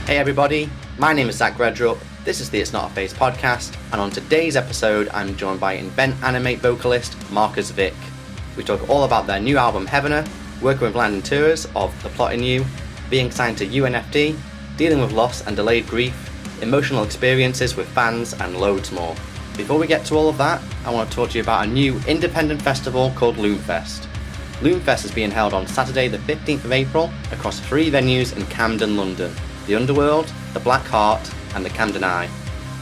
Hey everybody, my name is Zach REDRUP, this is the It's Not a Phase podcast, and on today's episode I'm joined by Invent Animate vocalist Marcus Vick. We talk all about their new album Heavener, working with Landon Tewers of The Plotting You, being signed to UNFD, dealing with loss and delayed grief, emotional experiences with fans, and loads more. Before we get to all of that, I want to talk to you about a new independent festival called Loomfest. Loomfest is being held on Saturday the 15th of April across 3 venues in Camden, London. The Underworld, the Black Heart, and the Camden Eye.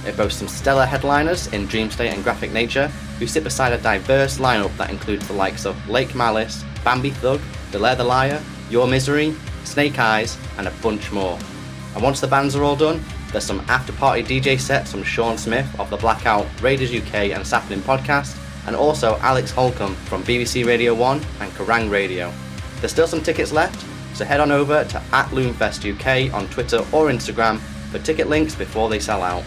It boasts some stellar headliners in Dreamstate and Graphic Nature, who sit beside a diverse lineup that includes the likes of Lake Malice, Bambi Thug, Delaire the Liar, Your Misery, Snake Eyes, and a bunch more. And once the bands are all done, there's some after-party DJ sets from Sean Smith of the Blackout, Raiders UK and Sapling podcast, and also Alex Holcomb from BBC Radio 1 and Kerrang Radio. There's still some tickets left, so head on over to @LoomFestUK on Twitter or Instagram for ticket links before they sell out.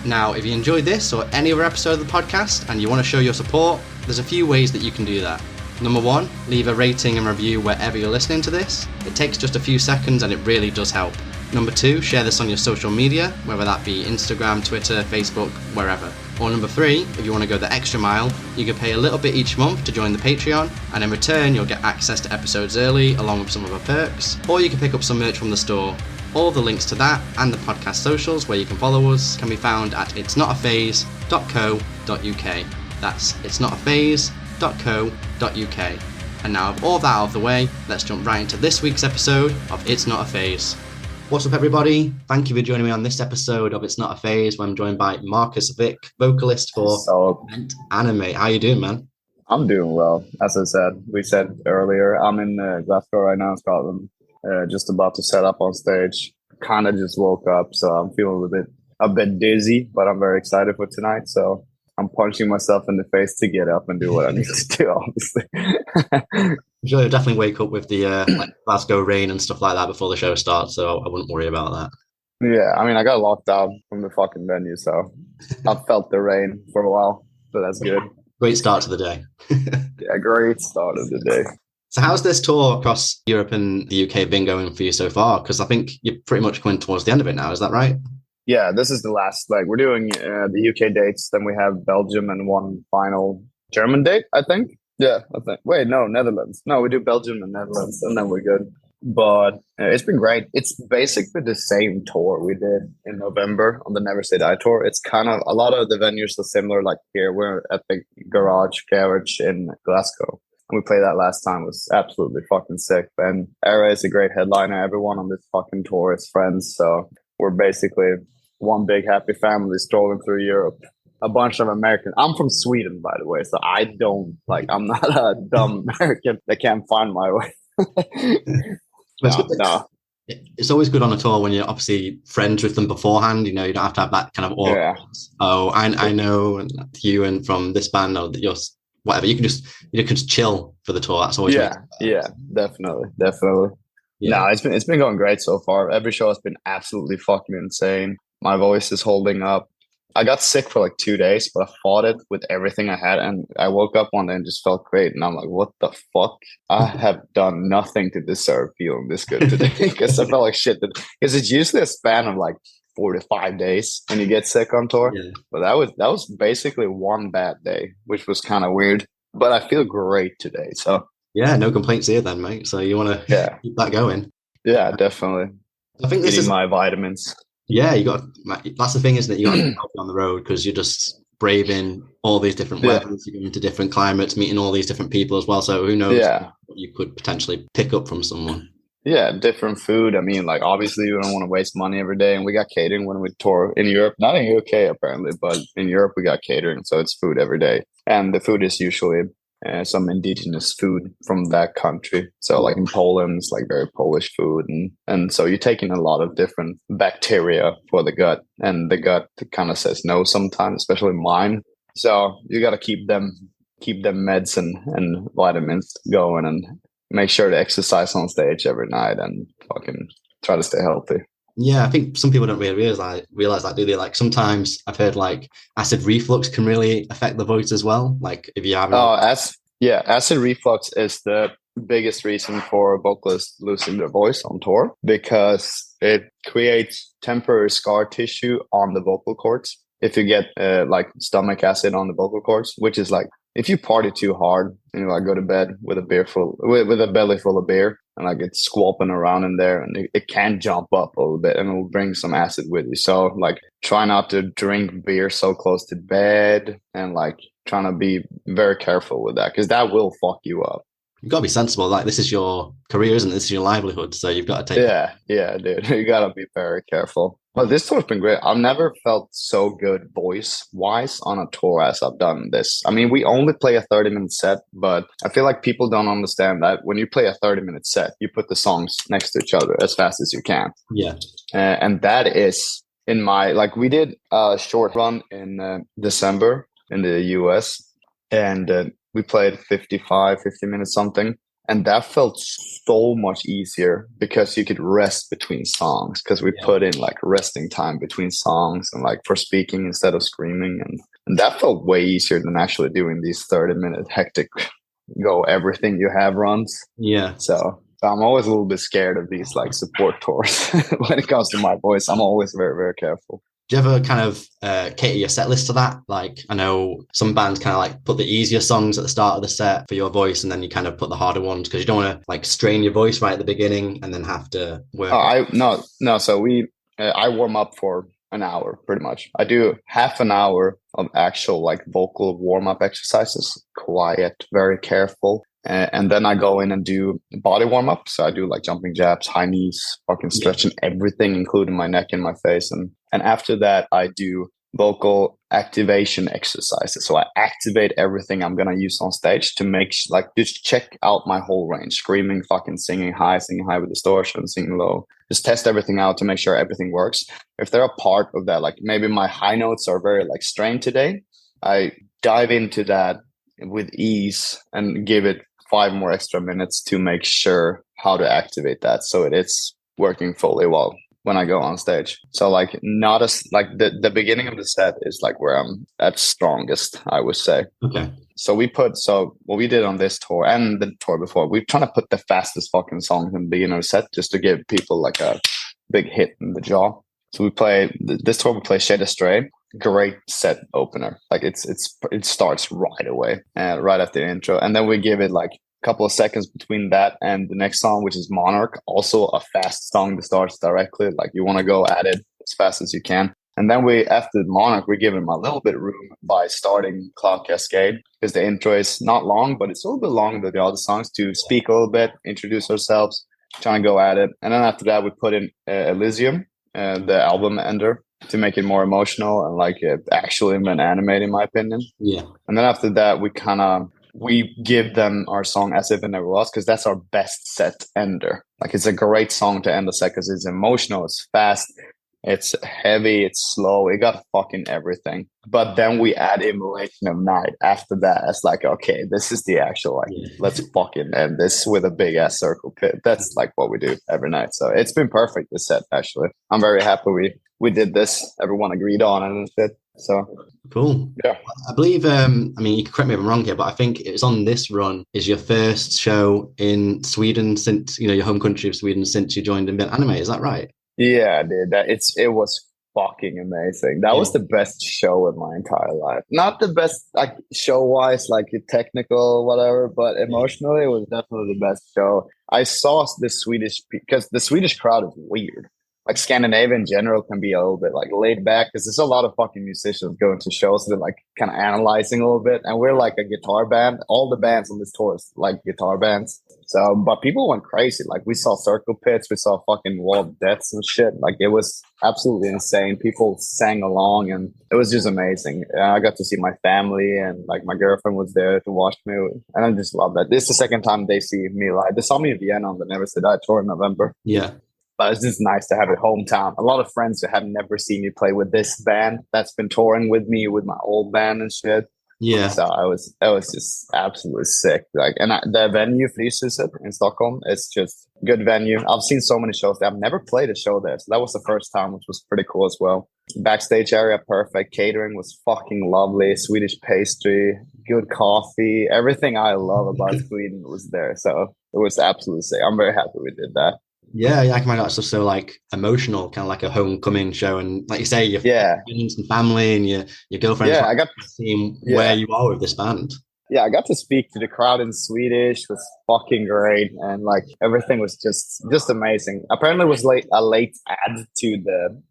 Now, if you enjoyed this or any other episode of the podcast and you want to show your support, there's a few ways that you can do that. Number 1, leave a rating and review wherever you're listening to this. It takes just a few seconds and it really does help. Number 2, share this on your social media, whether that be Instagram, Twitter, Facebook, wherever. Or number 3, if you want to go the extra mile, you can pay a little bit each month to join the Patreon, and in return you'll get access to episodes early along with some other perks, or you can pick up some merch from the store. All the links to that and the podcast socials where you can follow us can be found at itsnotaphase.co.uk. That's itsnotaphase.co.uk. And now with all that out of the way, let's jump right into this week's episode of It's Not a Phase. What's up everybody? Thank you for joining me on this episode of It's Not a Phase, where I'm joined by Marcus Vick, vocalist for Invent Animate. How you doing, man? I'm doing well. As I said, we said earlier, I'm in Glasgow right now in Scotland, just about to set up on stage. Kind of just woke up, so I'm feeling a bit dizzy, but I'm very excited for tonight. So I'm punching myself in the face to get up and do what I need to do, obviously. I'm sure you'll definitely wake up with the Glasgow rain and stuff like that before the show starts, so I wouldn't worry about that. Yeah, I mean, I got locked out from the fucking venue, so I've felt the rain for a while, so that's good. Great start to the day. Yeah, great start of the day. So how's this tour across Europe and the UK been going for you so far? Because I think you're pretty much coming towards the end of it now, is that right? Yeah, this is the last, we're doing the UK dates, then we have Belgium and one final German date, I think. Yeah, I think. Wait, no, Netherlands. No, we do Belgium and Netherlands, and then we're good. But it's been great. It's basically the same tour we did in November on the Never Say Die tour. It's kind of, a lot of the venues are similar, like here, we're at the Garage in Glasgow. And we played that last time. It was absolutely fucking sick. And Era is a great headliner. Everyone on this fucking tour is friends. So we're basically one big happy family strolling through Europe. A bunch of Americans. I'm from Sweden, by the way, so I'm not a dumb American that can't find my way. No. It's always good on a tour when you're obviously friends with them beforehand. You know, you don't have to have that kind of oh, I know you and from this band, or you're whatever. You can just chill for the tour. That's always definitely. Yeah. No, it's been going great so far. Every show has been absolutely fucking insane. My voice is holding up. I got sick for 2 days, but I fought it with everything I had. And I woke up one day and just felt great. And I'm like, what the fuck? I have done nothing to deserve feeling this good today. Because I felt like shit. Because it's usually a span of 4 to 5 days when you get sick on tour. Yeah. But that was basically one bad day, which was kind of weird. But I feel great today. So yeah, no complaints here then, mate. So you want to keep that going? Yeah, definitely. I think this is my vitamins. Yeah, that's the thing, isn't it? You got to be on the road because you're just braving all these different weathers, you're going to different climates, meeting all these different people as well. So who knows what you could potentially pick up from someone. Yeah, different food. I mean, obviously you don't want to waste money every day. And we got catering when we tour in Europe, not in UK apparently, but in Europe we got catering. So it's food every day. And the food is usually some indigenous food from that country. So in Poland, it's very Polish food. And so you're taking a lot of different bacteria for the gut. And the gut kind of says no sometimes, especially mine. So you got to keep them meds and vitamins going and make sure to exercise on stage every night and fucking try to stay healthy. Yeah, I think some people don't really realize that, do they? Sometimes I've heard acid reflux can really affect the voice as well. If you have acid reflux is the biggest reason for vocalists losing their voice on tour, because it creates temporary scar tissue on the vocal cords. If you get like stomach acid on the vocal cords, which is like if you party too hard and you like go to bed with a with a belly full of beer and like it's squelching around in there and it can jump up a little bit and it'll bring some acid with you. So like try not to drink beer so close to bed and like trying to be very careful with that because that will fuck you up. You've got to be sensible. Like this is your career, isn't it? This is your livelihood. So you've got to take. Yeah, dude. You got to be very careful. Well, this tour's been great. I've never felt so good voice-wise on a tour as I've done this. I mean, we only play a 30-minute set, but I feel like people don't understand that when you play a 30-minute set, you put the songs next to each other as fast as you can. Yeah. And that is in my, like we did a short run in December in the US and we played 50 minutes something. And that felt so much easier because you could rest between songs because we put in like resting time between songs and like for speaking instead of screaming. And that felt way easier than actually doing these 30-minute hectic go everything you have runs. Yeah. So I'm always a little bit scared of these like support tours when it comes to my voice. I'm always very, very careful. Do you ever kind of cater your set list to that? Like, I know some bands kind of like put the easier songs at the start of the set for your voice, and then you kind of put the harder ones because you don't want to like strain your voice right at the beginning and then have to work. No. So I warm up for an hour pretty much. I do half an hour of actual like vocal warm up exercises, quiet, very careful. And then I go in and do body warm up. So I do like jumping jacks, high knees, fucking stretching everything, including my neck and my face. And after that, I do vocal activation exercises. So I activate everything I'm going to use on stage to make like just check out my whole range, screaming, fucking singing high with distortion, singing low. Just test everything out to make sure everything works. If they're a part of that, like maybe my high notes are very like strained today, I dive into that with ease and give it 5 more extra minutes to make sure how to activate that so it's working fully well when I go on stage. So like not as like the beginning of the set is like where I'm at strongest, I would say. Okay. So what we did on this tour and the tour before, we're trying to put the fastest fucking songs in the beginning of the set just to give people like a big hit in the jaw. So this tour we play Shed Astray. Great set opener. Like it starts right away and right after the intro. And then we give it like a couple of seconds between that and the next song, which is Monarch. Also a fast song that starts directly. Like you want to go at it as fast as you can. And then after Monarch, we give him a little bit of room by starting Cloud Cascade because the intro is not long, but it's a little bit longer than the other songs to speak a little bit, introduce ourselves, trying to go at it. And then after that, we put in Elysium, the album ender, to make it more emotional and like actual Invent Animate, in my opinion. Yeah. And then after that, we give them our song As If It Never Was because that's our best set ender. Like it's a great song to end the set because it's emotional, it's fast, it's heavy, it's slow, it got fucking everything. But then we add Immolation of Night after that. It's like, okay, this is the actual let's fucking end this with a big ass circle pit. That's like what we do every night. So it's been perfect, this set, actually. I'm very happy we did this. Everyone agreed on it and shit. So cool. Yeah. I believe I mean, you can correct me if I'm wrong here, but I think it was on this run is your first show in Sweden since, your home country of Sweden, since you joined Invent Animate. Is that right? Yeah, dude. It was fucking amazing. That was the best show in my entire life. Not the best like show wise, like technical, whatever, but emotionally it was definitely the best show. I saw the Swedish because the Swedish crowd is weird. Like Scandinavia in general can be a little bit like laid back because there's a lot of fucking musicians going to shows that like kind of analyzing a little bit. And we're like a guitar band. All the bands on this tour is like guitar bands. So, but people went crazy. Like we saw circle pits, we saw fucking wall of deaths and shit. Like it was absolutely insane. People sang along and it was just amazing. I got to see my family and like my girlfriend was there to watch me. And I just love that. This is the second time they see me live. They saw me in Vienna on the Never Say Die tour in November. Yeah. But it's just nice to have it hometown. A lot of friends who have never seen me play with this band that's been touring with me with my old band and shit. Yeah. So it was just absolutely sick. Like, and the venue Fryshuset in Stockholm, it's just good venue. I've seen so many shows there. I've never played a show there, so that was the first time, which was pretty cool as well. Backstage area perfect. Catering was fucking lovely. Swedish pastry, good coffee. Everything I love about Sweden was there. So it was absolutely sick. I'm very happy we did that. Yeah, yeah, I can imagine that's just so like emotional, kind of like a homecoming show. And like you say, your Yeah, friends and family and your girlfriend's yeah, like I got seeing where yeah. you are with this band. Yeah, I got to speak to the crowd in Swedish. It was fucking great, and like everything was just amazing. Apparently, it was a late add to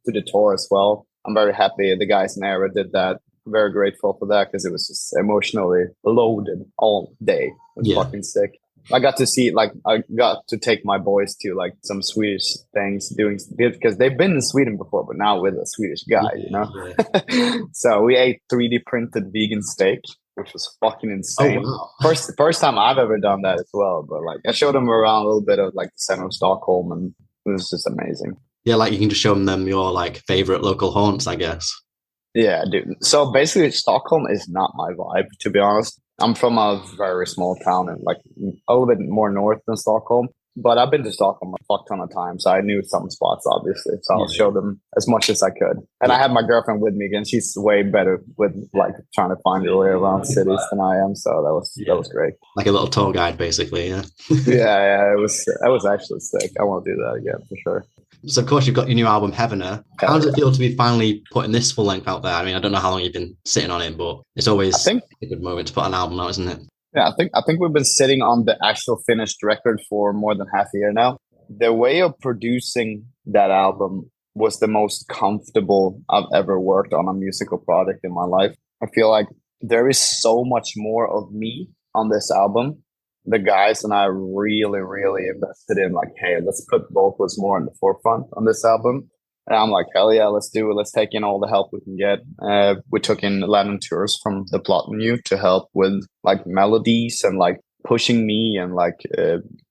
the tour as well. I'm very happy the guys in Era did that. Very grateful for that because it was just emotionally loaded all day. It was Yeah. fucking sick. I got to see like I got to take my boys to like some Swedish things doing because they've been in Sweden before, but now with a Swedish guy, you know. Yeah. So we ate 3D printed vegan steak, which was fucking Oh insane. wow. First time I've ever done that as well. But like I showed them around a little bit of like the center of Stockholm, and it was just amazing. Yeah, like you can just show them your like favorite local haunts, I guess. Yeah, dude. So basically, Stockholm is not my vibe, to be honest. I'm from a very small town and like a little bit more north than Stockholm. But I've been to Stockholm a fuck ton of times. So I knew some spots, obviously. So I'll show them as much as I could. And I Yeah. have my girlfriend with me again. She's way better with like trying to find her way around cities than I am. So that was great. Like a little tour guide, basically. Yeah. Yeah, it was actually sick. I want to do that again for sure. So of course you've got your new album Heavener. How does it feel to be finally putting this full length out there? I mean, I don't know how long you've been sitting on it, but it's I always think a good moment to put an album out, isn't it? Yeah, I think we've been sitting on the actual finished record for more than half a year now. The way of producing that album was the most comfortable I've ever worked on a musical project in my life. I feel like there is so much more of me on this album. The guys and I really, really invested in like, hey, let's put vocals more in the forefront on this album. And I'm like, hell yeah, let's do it. Let's take in all the help we can get. We took in Landon Tewers from the Plot Menu to help with like melodies and like pushing me and like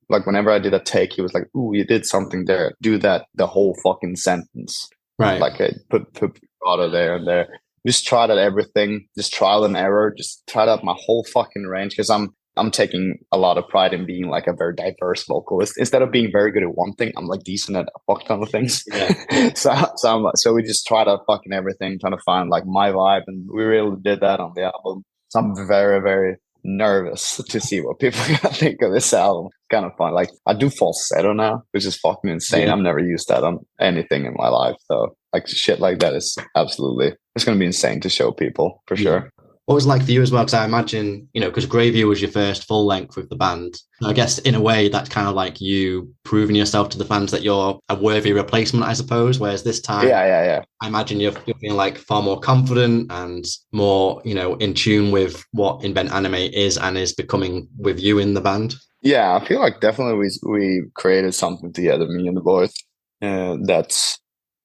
whenever I did a take, he was like, "Ooh, you did something there. Do that the whole fucking sentence." Right. Like I put vibrato there and there. Just tried out everything. Just trial and error. Just tried out my whole fucking range because I'm taking a lot of pride in being like a very diverse vocalist. Instead of being very good at one thing, I'm like decent at a fuck ton of things. Yeah. So we just tried out fucking everything, trying to find like my vibe, and we really did that on the album. So I'm very, very nervous to see what people are gonna think of this album. Kind of fun. Like I do falsetto now, which is fucking insane. Yeah. I've never used that on anything in my life. So like shit like that is absolutely it's gonna be insane to show people for sure. What was it like for you as well? Because I imagine, because Gravy was your first full length with the band. I guess in a way that's kind of like you proving yourself to the fans that you're a worthy replacement, I suppose. Whereas this time, Yeah. I imagine you're feeling like far more confident and more, in tune with what Invent Animate is and is becoming with you in the band. Yeah, I feel like definitely we created something together, me and the boys. That's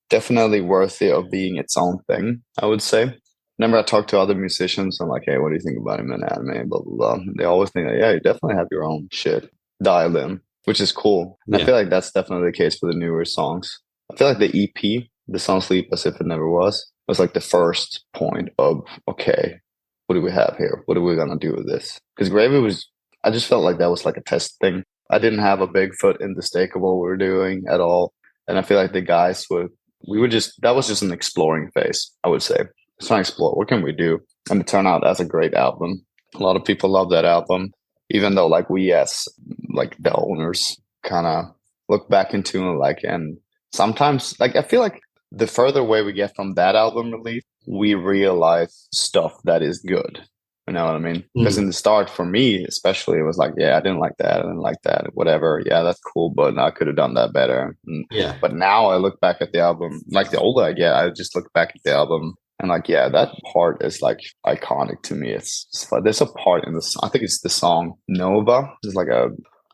definitely worthy of being its own thing, I would say. Whenever I talk to other musicians, I'm like, hey, what do you think about Invent Anime? Blah, blah, blah. They always think that, yeah, you definitely have your own shit dialed in, which is cool. Yeah. I feel like that's definitely the case for the newer songs. I feel like the EP, The Song Sleep As If It Never Was like the first point of, okay, what do we have here? What are we going to do with this? Because Gravy I just felt like that was like a test thing. I didn't have a big foot in the stake of what we were doing at all. And I feel like the guys that was just an exploring phase, I would say. Let's try and explore. What can we do? And it turned out as a great album. A lot of people love that album, even though like we as like the owners kind of look back into it and sometimes like I feel like the further away we get from that album release, we realize stuff that is good. You know what I mean? Because in the start, for me especially, it was like, yeah, I didn't like that. I didn't like that. Whatever. Yeah, that's cool, but I could have done that better. Yeah. But now I look back at the album, like the older I get, I just look back at the album. And like, yeah, that part is like iconic to me. It's like, there's a part in this. I think it's the song Nova. It's like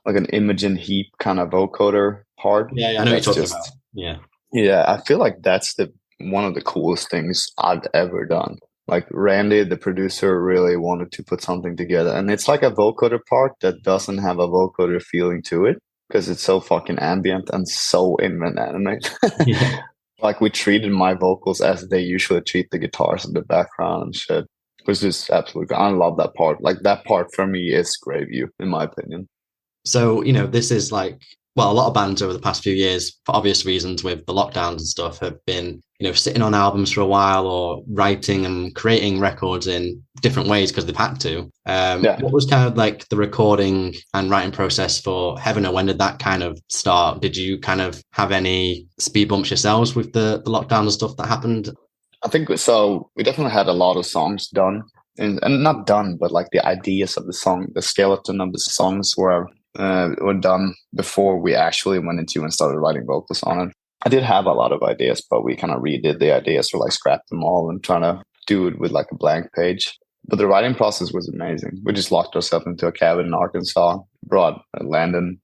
an Imogen Heap kind of vocoder part. Yeah, I know what you're talking about. Yeah, yeah. I feel like that's one of the coolest things I've ever done. Like Randy, the producer, really wanted to put something together, and it's like a vocoder part that doesn't have a vocoder feeling to it because it's so fucking ambient and so Invent Animate. Yeah. Like we treated my vocals as they usually treat the guitars in the background and shit. It was just absolutely, I love that part. Like that part for me is Graveview, in my opinion. So, this is like, well, a lot of bands over the past few years, for obvious reasons with the lockdowns and stuff, have been, sitting on albums for a while or writing and creating records in different ways because they've had to. What was kind of like the recording and writing process for Heavener? When did that kind of start? Did you kind of have any speed bumps yourselves with the lockdown and stuff that happened? I think so. We definitely had a lot of songs done, and not done, but like the ideas of the song, the skeleton of the songs were done before we actually went into and started writing vocals on it. I did have a lot of ideas, but we kind of redid the ideas or like scrapped them all and trying to do it with like a blank page. But the writing process was amazing. We just locked ourselves into a cabin in Arkansas, brought Landon,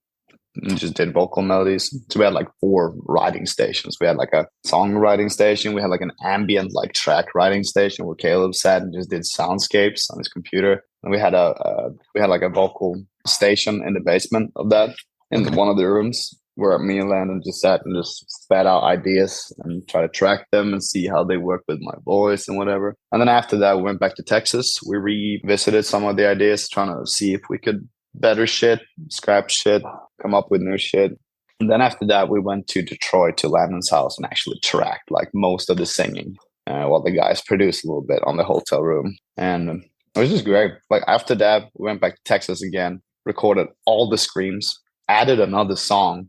and just did vocal melodies. So we had like 4 writing stations. We had like a song writing station. We had like an ambient like track writing station where Caleb sat and just did soundscapes on his computer. And we had like a vocal station in the basement of that in one of the rooms where me and Landon just sat and just spat out ideas and try to track them and see how they work with my voice and whatever. And then after that, we went back to Texas. We revisited some of the ideas, trying to see if we could better shit, scrap shit, come up with new shit. And then after that, we went to Detroit to Landon's house and actually tracked like most of the singing while the guys produced a little bit on the hotel room. And it was just great. Like after that, we went back to Texas again, recorded all the screams, added another song,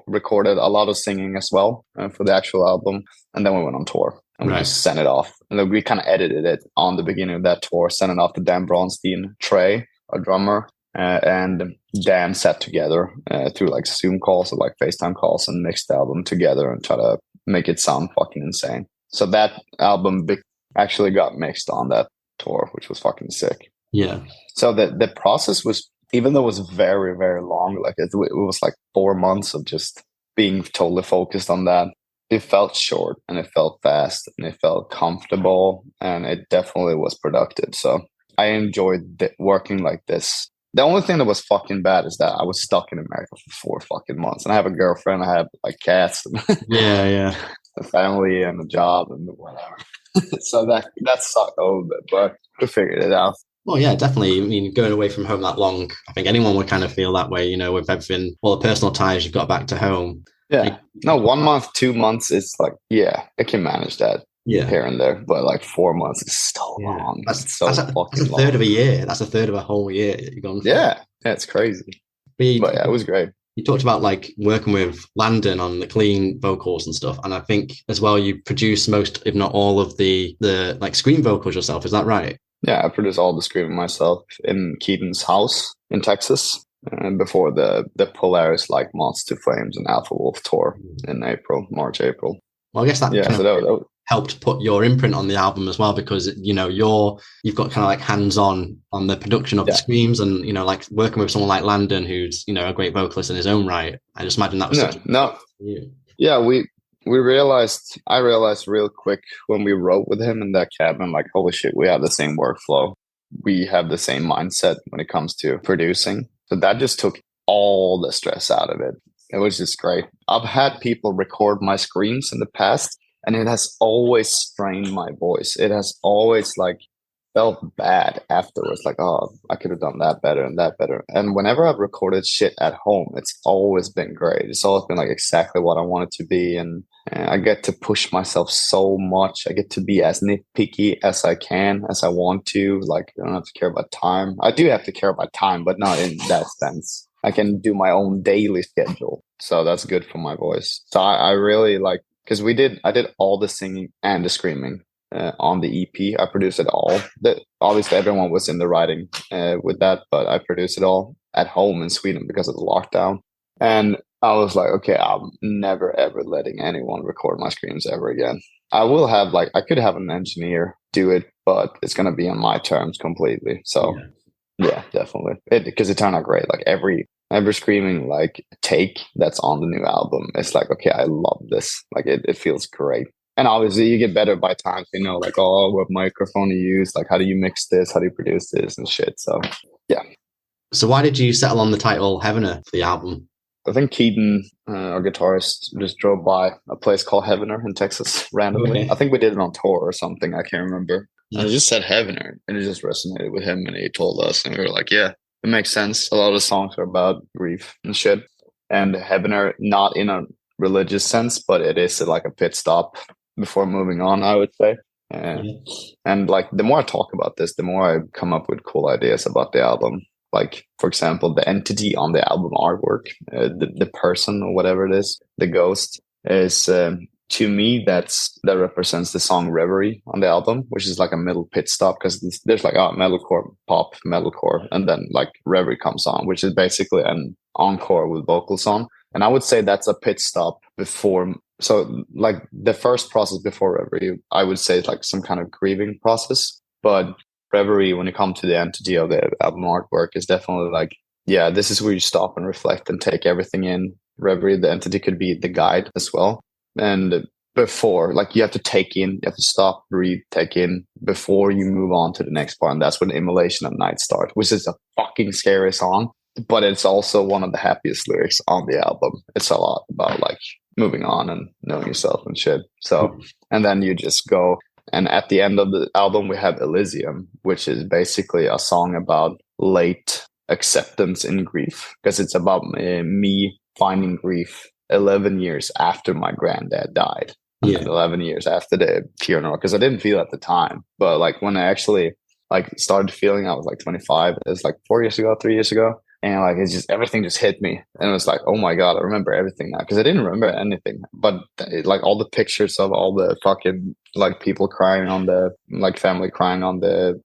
recorded a lot of singing as well for the actual album. And then we went on tour and we just sent it off. And then we kind of edited it on the beginning of that tour, sent it off to Dan Bronstein, Trey, our drummer, and Dan sat together through like Zoom calls or like FaceTime calls and mixed the album together and try to make it sound fucking insane. So that album actually got mixed on that tour, which was fucking sick. Yeah. So the process was, even though it was very, very long, like it was like 4 months of just being totally focused on that. It felt short and it felt fast and it felt comfortable and it definitely was productive. So I enjoyed working like this. The only thing that was fucking bad is that I was stuck in America for 4 fucking months, and I have a girlfriend, I have like cats, yeah, a family and a job and whatever. So that sucked a little bit, but we figured it out. Well, yeah, definitely. I mean, going away from home that long, I think anyone would kind of feel that way, with everything, all the personal ties you've got back to home. Yeah. No, 1 month, 2 months, it's like, yeah, I can manage that. Yeah, here and there, but like 4 months is so long. That's a third of a year. That's a third of a whole year you're gone through. Yeah, it's crazy. But yeah, it was great. You talked about like working with Landon on the clean vocals and stuff, and I think as well you produce most, if not all, of the like screen vocals yourself. Is that right? Yeah, I produced all the screaming myself in Keaton's house in Texas, and before the Polaris like Moths to Flames and Alpha Wolf tour in March, April. Well, I guess that that helped put your imprint on the album as well, because you've got kind of like hands-on on the production of the screams, and like working with someone like Landon, who's a great vocalist in his own right. I just imagine that was I realized real quick when we wrote with him in that cabin, like, holy shit, we have the same workflow, we have the same mindset when it comes to producing. So that just took all the stress out of it. It was just great. I've had people record my screams in the past, and it has always strained my voice. It has always like felt bad afterwards. Like, oh, I could have done that better and that better. And whenever I've recorded shit at home, it's always been great. It's always been like exactly what I want it to be. And I get to push myself so much. I get to be as nitpicky as I can, as I want to. Like, I don't have to care about time. I do have to care about time, but not in that sense. I can do my own daily schedule. So that's good for my voice. So I really like, because I did all the singing and the screaming on the EP. I produced it all. Obviously, everyone was in the writing with that, but I produced it all at home in Sweden because of the lockdown. And I was like, okay, I'm never, ever letting anyone record my screams ever again. I will have I could have an engineer do it, but it's going to be on my terms completely. So yeah definitely. Because it turned out great. Like every screaming like take that's on the new album, it's like, okay, I love this. Like it feels great. And obviously you get better by time, like, oh, what microphone to use, like how do you mix this, how do you produce this and shit. So yeah. So why did you settle on the title Heavener for the album? I think Keaton, our guitarist, just drove by a place called Heavener in Texas randomly. Okay. I think we did it on tour or something, I can't remember. And it just said Heavener, and it just resonated with him, and he told us, and we were like, yeah, it makes sense. A lot of the songs are about grief and shit. And Heavener, not in a religious sense, but it is like a pit stop before moving on, I would say. Yeah. And like the more I talk about this, the more I come up with cool ideas about the album. Like, for example, the entity on the album artwork, the person or whatever it is, the ghost, is to me that represents the song Reverie on the album, which is like a middle pit stop, because there's like metalcore, pop, metalcore, and then like Reverie comes on, which is basically an encore with vocals on. And I would say that's a pit stop before. So like the first process before Reverie, I would say it's like some kind of grieving process. But Reverie, when it comes to the entity of the album artwork, is definitely like, yeah, this is where you stop and reflect and take everything in. Reverie, the entity could be the guide as well. And before, like you have to take in, you have to stop, breathe, take in before you move on to the next part. And that's when Immolation of Night starts, which is a fucking scary song. But it's also one of the happiest lyrics on the album. It's a lot about like moving on and knowing yourself and shit. So, and then you just go. And at the end of the album, we have Elysium, which is basically a song about late acceptance in grief, because it's about me finding grief 11 years after my granddad died. Yeah. And 11 years after the funeral, because I didn't feel at the time. But like when I actually like started feeling, I was like 25. It was like 3 years ago. And like it's just everything just hit me, and it was like, oh my god, I remember everything now, because I didn't remember anything. But like all the pictures of all the fucking like people crying on the like family crying on the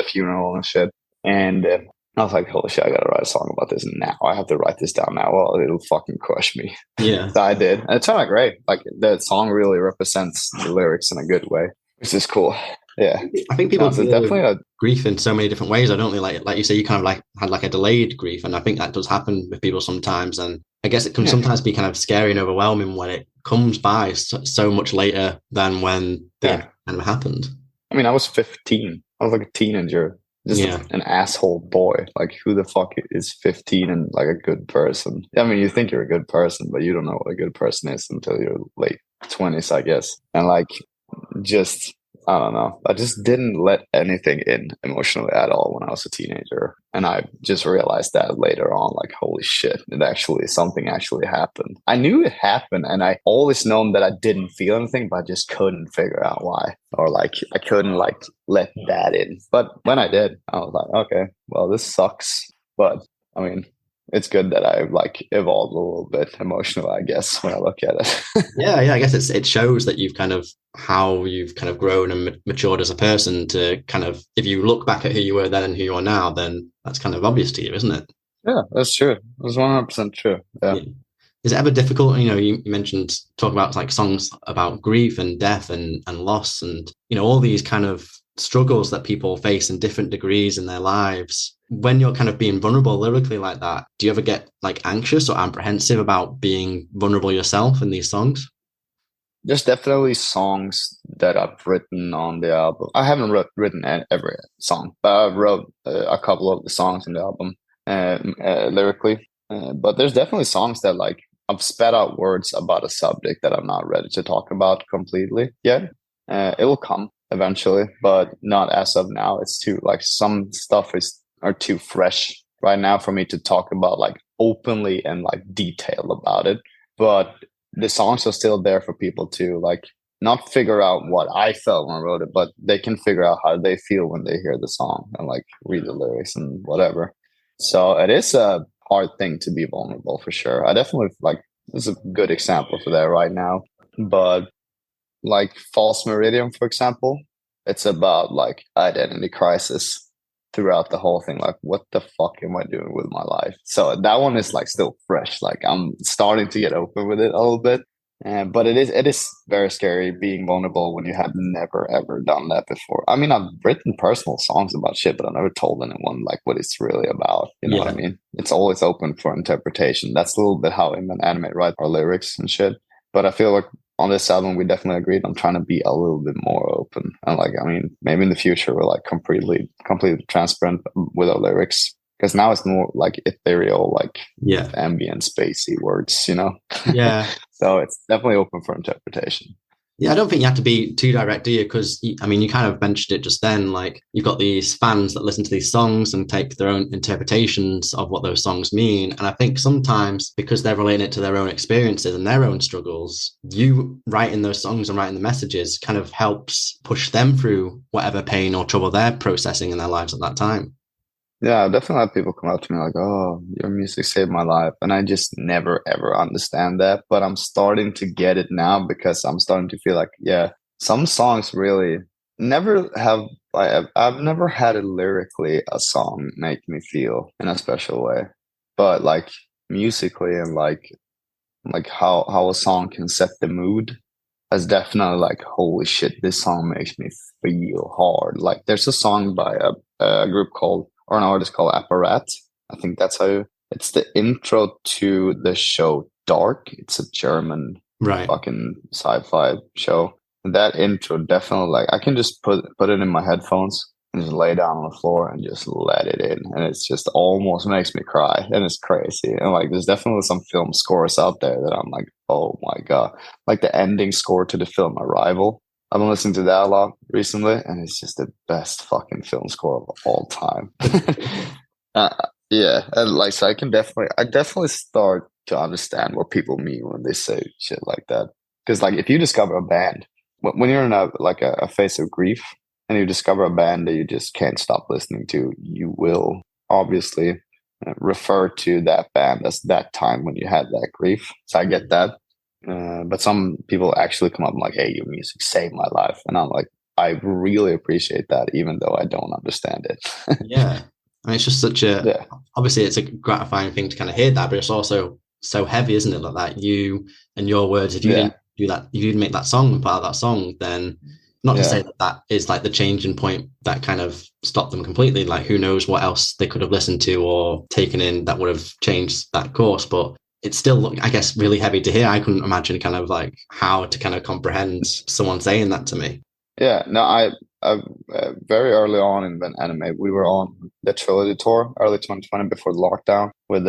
funeral and shit. And I was like, holy shit, I gotta write a song about this now. I have to write this down now. Well, it'll fucking crush me. Yeah. So I did, and it turned out great. Like the song really represents the lyrics in a good way, which is cool. Yeah, I think people deal with grief in so many different ways. I don't really like you say, you kind of like had like a delayed grief, and I think that does happen with people sometimes. And I guess it can sometimes be kind of scary and overwhelming when it comes by so much later than when it kind of happened. I mean, I was 15. I was like a teenager, just an asshole boy. Like, who the fuck is 15 and like a good person? I mean, you think you're a good person, but you don't know what a good person is until you're late 20s, I guess. And like, just I don't know. I just didn't let anything in emotionally at all when I was a teenager. And I just realized that later on, like, holy shit, something actually happened. I knew it happened, and I always known that I didn't feel anything, but I just couldn't figure out why. Or like, I couldn't like let that in. But when I did, I was like, okay, well, this sucks. But I mean, it's good that I like evolved a little bit emotionally, I guess, when I look at it. yeah, I guess it shows that you've kind of grown and matured as a person to kind of, if you look back at who you were then and who you are now, then that's kind of obvious to you, isn't it? Yeah, that's true. That's 100% true. Yeah. Is it ever difficult? You mentioned talk about like songs about grief and death and loss and all these kind of struggles that people face in different degrees in their lives. When you're kind of being vulnerable lyrically like that, do you ever get like anxious or apprehensive about being vulnerable yourself in these songs? There's definitely songs that I've written on the album. I haven't written every song, but I wrote a couple of the songs in the album lyrically. But there's definitely songs that like I've spat out words about a subject that I'm not ready to talk about completely yet. It will come eventually, but not as of now. It's too like some stuff are too fresh right now for me to talk about like openly and like detail about it. But the songs are still there for people to like not figure out what I felt when I wrote it, but they can figure out how they feel when they hear the song and like read the lyrics and whatever. So it is a hard thing to be vulnerable for sure. I definitely like there's a good example for that right now. But like False Meridian, for example, it's about like identity crisis throughout the whole thing. Like, what the fuck am I doing with my life? So that one is like still fresh. Like I'm starting to get open with it a little bit. But it is very scary being vulnerable when you have never ever done that before. I mean, I've written personal songs about shit, but I've never told anyone like what it's really about. You know what I mean? It's always open for interpretation. That's a little bit how Invent Animate write our lyrics and shit. But I feel like on this album, we definitely agreed on trying to be a little bit more open. And like, I mean, maybe in the future we're like completely transparent with our lyrics. Because now it's more like ethereal, like ambient, spacey words, Yeah. So it's definitely open for interpretation. Yeah, I don't think you have to be too direct, do you? Because, I mean, you kind of mentioned it just then. Like, you've got these fans that listen to these songs and take their own interpretations of what those songs mean. And I think sometimes because they're relating it to their own experiences and their own struggles, you writing those songs and writing the messages kind of helps push them through whatever pain or trouble they're processing in their lives at that time. Yeah, I've definitely had people come up to me like, "Oh, your music saved my life," and I just never ever understand that. But I'm starting to get it now because I'm starting to feel like, yeah, some songs really never have. I've never had it lyrically a song make me feel in a special way, but like musically and like how a song can set the mood has definitely like, holy shit, this song makes me feel hard. Like there's a song by a group called, or an artist called Apparat. I think that's how it's the intro to the show Dark. It's a German Right. fucking sci-fi show. And that intro definitely, like, I can just put it in my headphones and just lay down on the floor and just let it in. And it's just almost makes me cry. And it's crazy. And like there's definitely some film scores out there that I'm like, oh my God. Like the ending score to the film Arrival. I've been listening to that a lot recently, and it's just the best fucking film score of all time. uh, yeah, and like so, I definitely start to understand what people mean when they say shit like that. Because like, if you discover a band when you're in a phase of grief, and you discover a band that you just can't stop listening to, you will obviously refer to that band as that time when you had that grief. So I get that. But some people actually come up and like, "Hey, your music saved my life," and I'm like, I really appreciate that, even though I don't understand it. Yeah. I mean, it's just such a, Yeah, obviously, it's a gratifying thing to kind of hear that, but it's also so heavy, isn't it? Like that you and your words, if you yeah, didn't do that, if you didn't make that song part of that song, then not to say yeah, that that is like the changing point that kind of stopped them completely. Like, who knows what else they could have listened to or taken in that would have changed that course. But it's still, I guess, really heavy to hear. I couldn't imagine kind of like how to kind of comprehend someone saying that to me. yeah. No, I very early on in Invent Animate, we were on the trilogy tour early 2020 before the lockdown with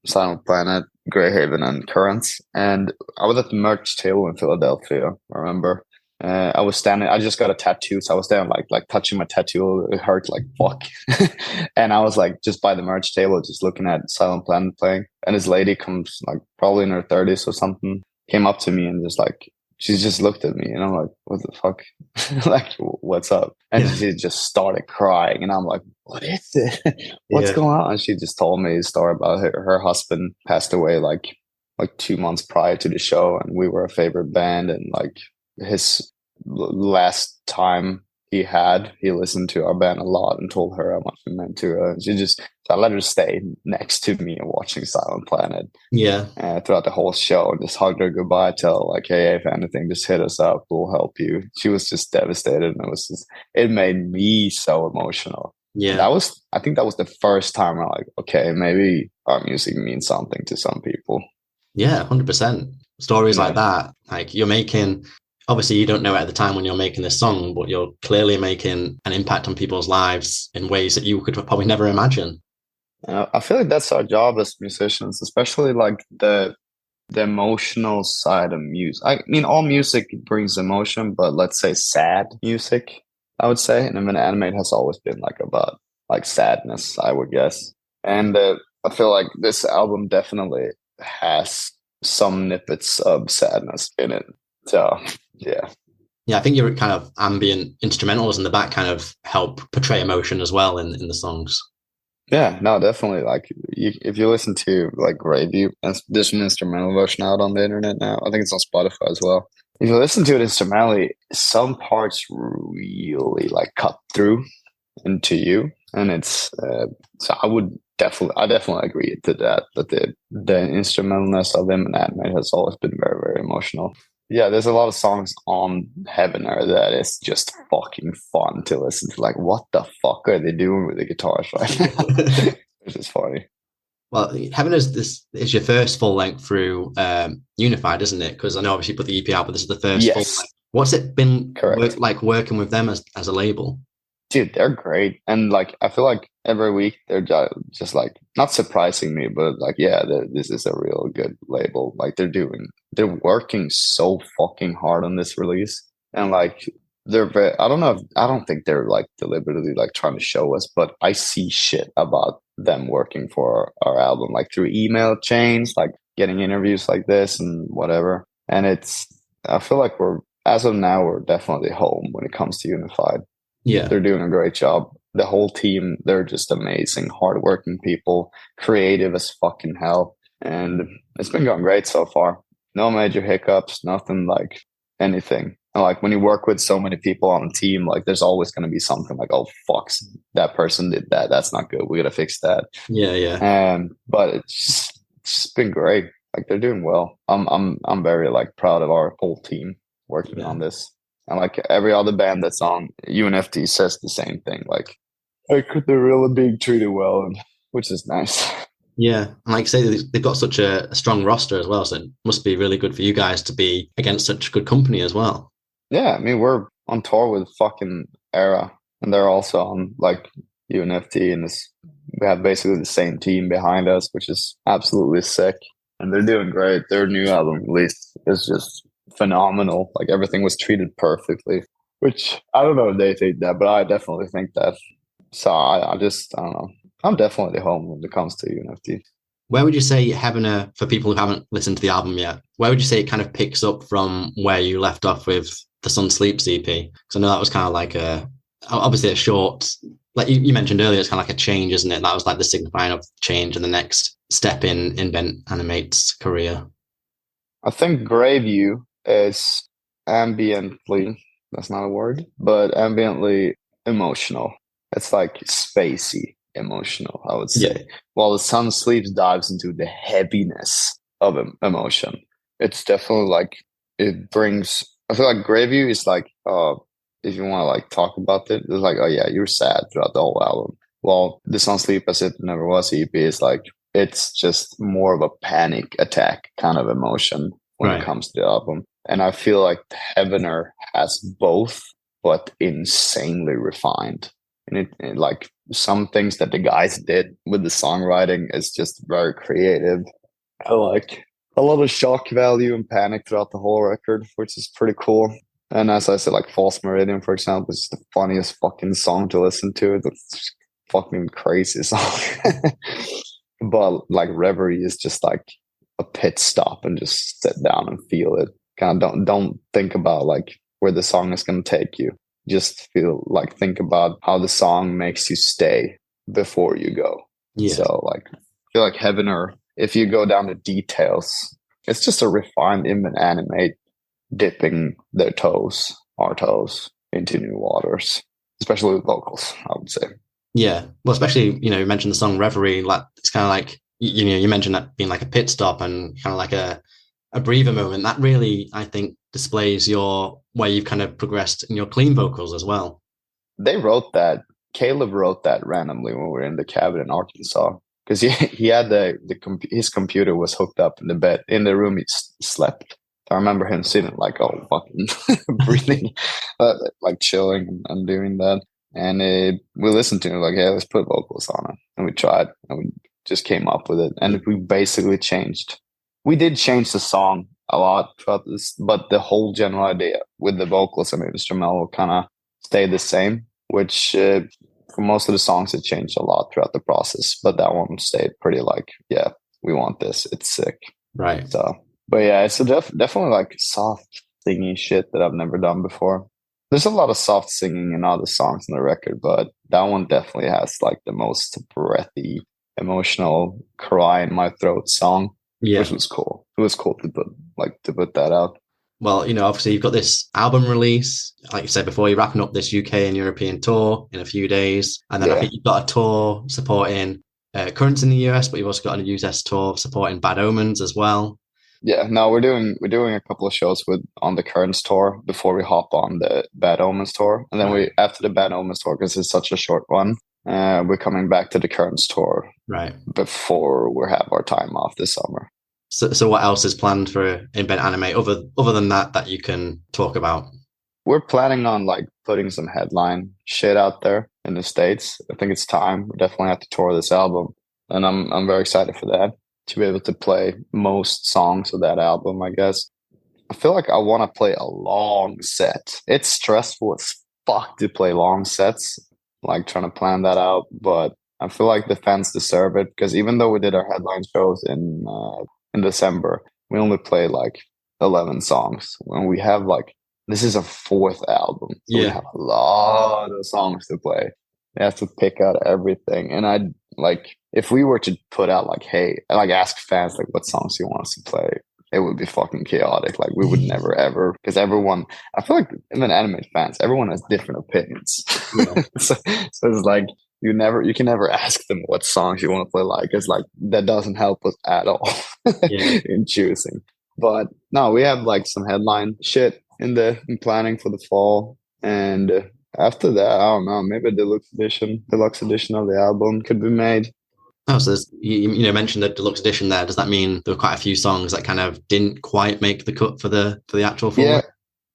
Silent Planet, Greyhaven, and Currents. And I was at the merch table in Philadelphia. I remember. I was standing. I just got a tattoo, so I was standing like touching my tattoo. It hurt like fuck, and I was like just by the merch table, just looking at Silent Planet playing. And this lady comes like probably in her 30s or something, came up to me and just like she just looked at me, and I'm like, what the fuck, like what's up? And Yeah. she just started crying, and I'm like, what is it? What's Yeah. going on? And she just told me a story about her husband passed away like 2 months prior to the show, and we were a favorite band, and like his last time he listened to our band a lot and told her how much it meant to her. And I let her stay next to me and watching Silent Planet Yeah. throughout the whole show, and just hugged her goodbye, tell like, hey, if anything, just hit us up, we'll help you. She was just devastated, and it made me so emotional. Yeah. I think that was the first time I'm like, okay, maybe our music means something to some people. Yeah, 100%. Stories like Yeah. that, like you're making, obviously you don't know it at the time when you're making this song, but you're clearly making an impact on people's lives in ways that you could probably never imagine. I feel like that's our job as musicians, especially like the emotional side of music. I mean, all music brings emotion, but let's say sad music, I would say. And Invent Animate has always been like about like sadness, I would guess. And I feel like this album definitely has some snippets of sadness in it. So, yeah. Yeah, I think your kind of ambient instrumentals in the back kind of help portray emotion as well in the songs. Yeah, no, definitely. Like, if you listen to like Review, there's an instrumental version out on the internet now. I think it's on Spotify as well. If you listen to it instrumentally, some parts really like cut through into you, and it's so I definitely agree to that. That the instrumentalness of Invent Animate has always been very very emotional. Yeah, there's a lot of songs on Heavener that is just fucking fun to listen to. Like, what the fuck are they doing with the guitars right now? Which is funny. Well, Heaven is your first full length through Unified, isn't it? Because I know obviously you put the EP out, but this is the first full Yes, length. What's it been correct. like working with them as a label? Dude, they're great. And like I feel like every week they're just like not surprising me, but like, yeah, this is a real good label. Like they're working so fucking hard on this release, and like they're very, I don't think they're like deliberately like trying to show us, but I see shit about them working for our album, like through email chains, like getting interviews like this and whatever. And I feel like as of now, we're definitely home when it comes to Unified. Yeah. They're doing a great job. The whole team, they're just amazing, hardworking people, creative as fucking hell. And it's been going great so far. No major hiccups, nothing like anything. And like when you work with so many people on a team, like there's always going to be something like, oh, fuck, that person did that. That's not good. We got to fix that. Yeah. But it's been great. Like they're doing well. I'm very like proud of our whole team working on this. And like every other band that's on UNFD says the same thing. Like they're really being treated well, which is nice. Yeah, and like I say, they've got such a strong roster as well, so it must be really good for you guys to be against such good company as well. Yeah, I mean, we're on tour with fucking Era, and they're also on like UNFD, and we have basically the same team behind us, which is absolutely sick. And they're doing great. Their new album release is just phenomenal. Like everything was treated perfectly, which I don't know if they think that, but I definitely think that. So I don't know. I'm definitely home when it comes to UNFD. Where would you say Heavener, for people who haven't listened to the album yet, where would you say it kind of picks up from where you left off with the Sun Sleeps EP? Because I know that was kind of like obviously a short, like you mentioned earlier, it's kind of like a change, isn't it? That was like the signifying of change and the next step in Invent Animate's career. I think Greyview is ambiently, that's not a word, but ambiently emotional. It's like spacey emotional, I would say. Yeah. While the Sun Sleeps dives into the heaviness of emotion. It's definitely like, it brings, I feel like Greyview is like, if you want to like talk about it, it's like, oh yeah, you're sad throughout the whole album. While the Sun Sleep As It Never Was EP is like, it's just more of a panic attack kind of emotion when it comes to the album. And I feel like Heavener has both, but insanely refined. And it like some things that the guys did with the songwriting is just very creative. I like a lot of shock value and panic throughout the whole record, which is pretty cool. And as I said, like False Meridian, for example, is the funniest fucking song to listen to. It's fucking crazy song. But like Reverie is just like a pit stop and just sit down and feel it. Kind of don't think about like where the song is going to take you. Just think about how the song makes you stay before you go. Yeah. So like I feel like Heavener, if you go down to details, it's just a refined Invent Animate dipping our toes into new waters, especially with vocals, I would say. Yeah, well, especially, you mentioned the song Reverie, like it's kind of like, you mentioned that being like a pit stop and kind of like a breather moment. That really, I think, displays where you've kind of progressed in your clean vocals as well. They wrote that. Caleb wrote that randomly when we were in the cabin in Arkansas, because he had his computer was hooked up in the bed in the room he slept. I remember him sitting like, oh, fucking breathing, like chilling and doing that. And we listened to it like, yeah, let's put vocals on it. And we tried and we just came up with it. And we basically changed. We did change the song a lot throughout this, but the whole general idea with the vocals and the instrumental kind of stayed the same, which for most of the songs, it changed a lot throughout the process. But that one stayed pretty like, yeah, we want this. It's sick. Right. So, but yeah, it's definitely like soft singing shit that I've never done before. There's a lot of soft singing in other songs on the record, but that one definitely has like the most breathy, emotional cry in my throat song, which was cool. It was cool to put that out. Well, obviously you've got this album release, like you said before, you're wrapping up this UK and European tour in a few days, and then I think you've got a tour supporting Currents in the US, but you've also got a US tour supporting Bad Omens as well. Yeah, no, we're doing a couple of shows on the Currents tour before we hop on the Bad Omens tour, and then after the Bad Omens tour, because it's such a short one, we're coming back to the Currents tour before we have our time off this summer. So what else is planned for Invent Animate other than that you can talk about? We're planning on like putting some headline shit out there in the States. I think it's time. We definitely have to tour this album, and I'm very excited for that, to be able to play most songs of that album, I guess. I feel like I want to play a long set. It's stressful as fuck to play long sets, like trying to plan that out, but I feel like the fans deserve it, because even though we did our headline shows in December, we only played like 11 songs. When we have like, this is a fourth album, so we have a lot of songs to play. We have to pick out everything, and I like, if we were to put out like, hey, like ask fans like what songs you want us to play, it would be fucking chaotic. Like we would never ever, because everyone, I feel like even anime fans, everyone has different opinions. Yeah. so it's like you can never ask them what songs you want to play. Like it's like that doesn't help us at all in choosing. But no, we have like some headline shit in planning for the fall, and after that, I don't know, maybe a deluxe edition of the album could be made. Oh, so you mentioned the deluxe edition there. Does that mean there were quite a few songs that kind of didn't quite make the cut for the actual full? Yeah,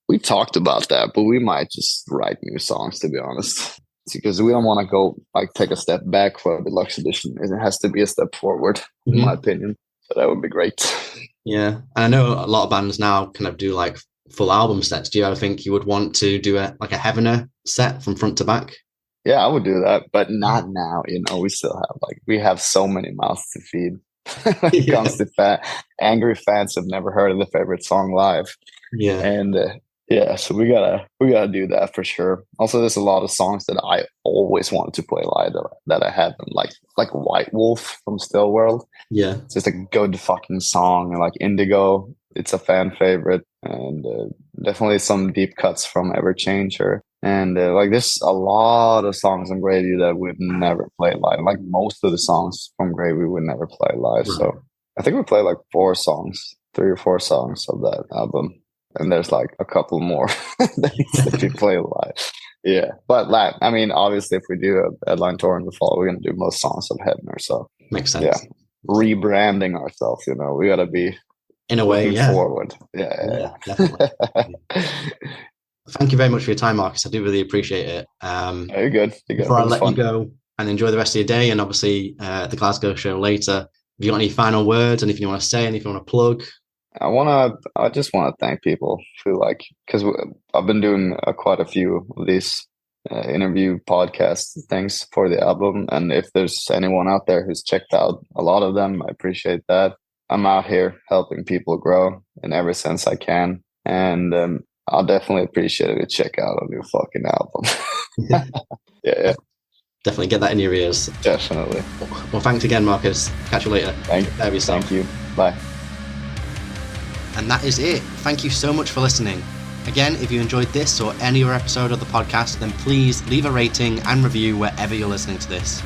we talked about that, but we might just write new songs, to be honest, because we don't want to go like take a step back for a deluxe edition. It has to be a step forward, in my opinion. So that would be great. Yeah, and I know a lot of bands now kind of do like full album sets. Do you ever think you would want to do a Heavener set from front to back? Yeah, I would do that, but not now. We still have we have so many mouths to feed. When it comes to angry fans have never heard of the favorite song live. Yeah, and so we gotta do that for sure. Also, there's a lot of songs that I always wanted to play live that I haven't, like White Wolf from Still World. Yeah, it's just a good fucking song, and like Indigo, it's a fan favorite, and definitely some deep cuts from Everchanger. And there's a lot of songs on Gravy that we'd never play live. Like most of the songs from Gravy we would never play live. Right. So I think we played like 3 or 4 songs of that album. And there's like a couple more that needs to be played live. Yeah. But I mean, obviously if we do a headline tour in the fall, we're going to do most songs of Headner. So makes sense. Yeah. Rebranding ourselves, we got to be in a way, forward. Yeah. Definitely. Thank you very much for your time, Marcus. I do really appreciate it. You're good. Before I let you go and enjoy the rest of your day, and obviously the Glasgow show later, have you got any final words? Anything you want to say? Anything you want to plug? I just want to thank people who because I've been doing quite a few of these interview podcast things for the album, and if there's anyone out there who's checked out a lot of them, I appreciate that. I'm out here helping people grow in every sense I can, and I'll definitely appreciate it to check out a new fucking album. Yeah. Definitely get that in your ears. Definitely. Well, thanks again, Marcus. Catch you later. Thank you. Bye. And that is it. Thank you so much for listening. Again, if you enjoyed this or any other episode of the podcast, then please leave a rating and review wherever you're listening to this.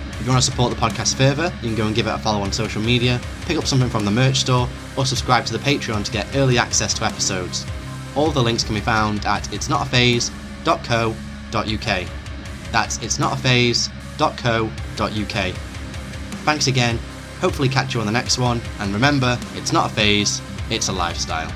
If you want to support the podcast further, you can go and give it a follow on social media, pick up something from the merch store, or subscribe to the Patreon to get early access to episodes. All the links can be found at itsnotaphase.co.uk. That's itsnotaphase.co.uk. Thanks again. Hopefully catch you on the next one. And remember, it's not a phase, it's a lifestyle.